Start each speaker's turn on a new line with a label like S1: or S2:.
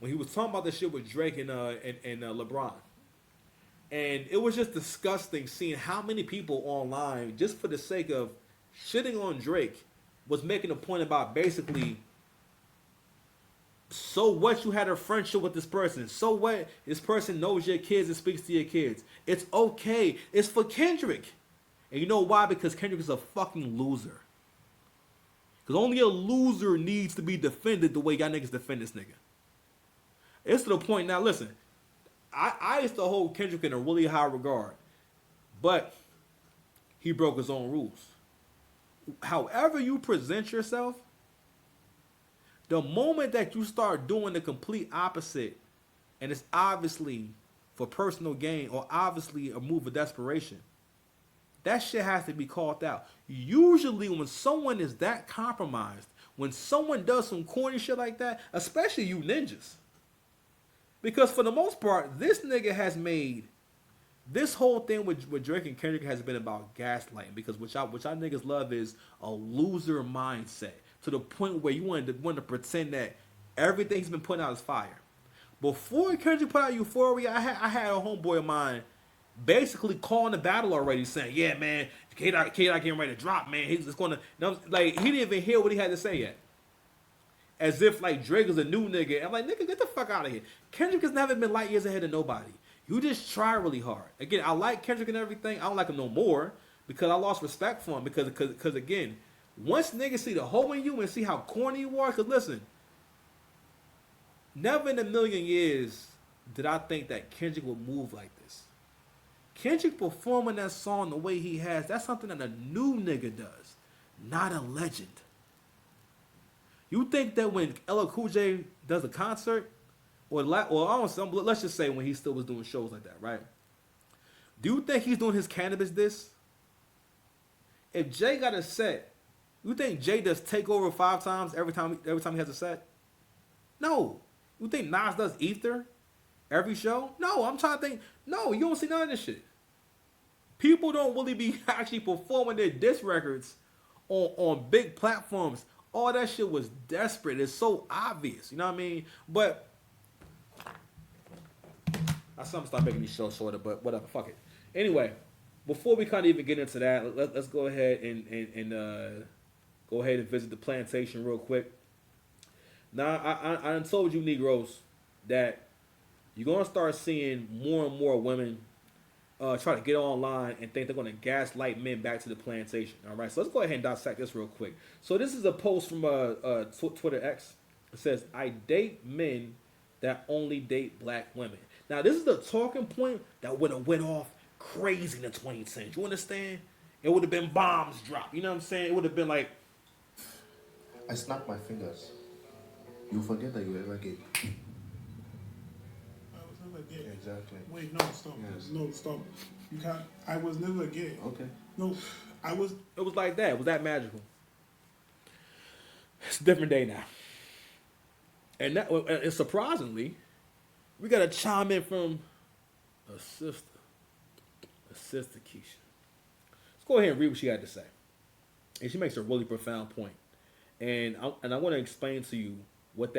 S1: when he was talking about the shit with Drake and LeBron. And it was just disgusting seeing how many people online, just for the sake of shitting on Drake, was making a point about basically, so what you had a friendship with this person? So what this person knows your kids and speaks to your kids? It's okay. It's for Kendrick. And you know why? Because Kendrick is a fucking loser. Because only a loser needs to be defended the way y'all niggas defend this nigga. It's to the point now, listen, I used to hold Kendrick in a really high regard, but he broke his own rules. However you present yourself, the moment that you start doing the complete opposite, and it's obviously for personal gain or obviously a move of desperation, that shit has to be called out. Usually when someone is that compromised, when someone does some corny shit like that, especially you ninjas, because for the most part, this nigga has made this whole thing with Drake and Kendrick has been about gaslighting. Because what y'all niggas love is a loser mindset to the point where you want to pretend that everything he's been putting out is fire. Before Kendrick put out Euphoria, I had a homeboy of mine basically calling the battle already, saying, "Yeah, man, K-Dot getting ready to drop, man. He's just gonna," like he didn't even hear what he had to say yet. As if like Drake is a new nigga. I'm like, nigga, get the fuck out of here. Kendrick has never been light years ahead of nobody. You just try really hard. Again, I like Kendrick and everything. I don't like him no more because I lost respect for him. Because again, once niggas see the hole in you and see how corny you are, because listen, never in a million years did I think that Kendrick would move like this. Kendrick performing that song the way he has, that's something that a new nigga does, not a legend. You think that when LL Cool J does a concert, or let's just say when he still was doing shows like that, right? Do you think he's doing his cannabis diss? If Jay got a set, you think Jay does take over 5 times every time he has a set? No. You think Nas does Ether every show? No. I'm trying to think. No, you don't see none of this shit. People don't really be actually performing their diss records on big platforms. All that shit was desperate. It's so obvious. You know what I mean? But I something start making these shows shorter, but whatever. Fuck it. Anyway, before we kind of even get into that, let's go ahead and go ahead and visit the plantation real quick. Now, I told you Negroes that you're gonna start seeing more and more women try to get online and think they're going to gaslight men back to the plantation. All right, so let's go ahead and dissect this real quick. So this is a post from Twitter X. It says, "I date men that only date black women." Now this is the talking point that would have went off crazy in the 20th century. You understand? It would have been bombs dropped. You know what I'm saying? It would have been like,
S2: I snap my fingers. You forget that you ever gay.
S3: I was never gay.
S2: Exactly.
S3: Wait, no, stop.
S2: Yes.
S3: No, stop. You can't. I was never gay.
S2: Okay.
S3: No, I was.
S1: it was like that. It was that magical. It's a different day now. And surprisingly, we got a chime in from a sister Keisha. Let's go ahead and read what she had to say. And she makes a really profound point. And I want to explain to you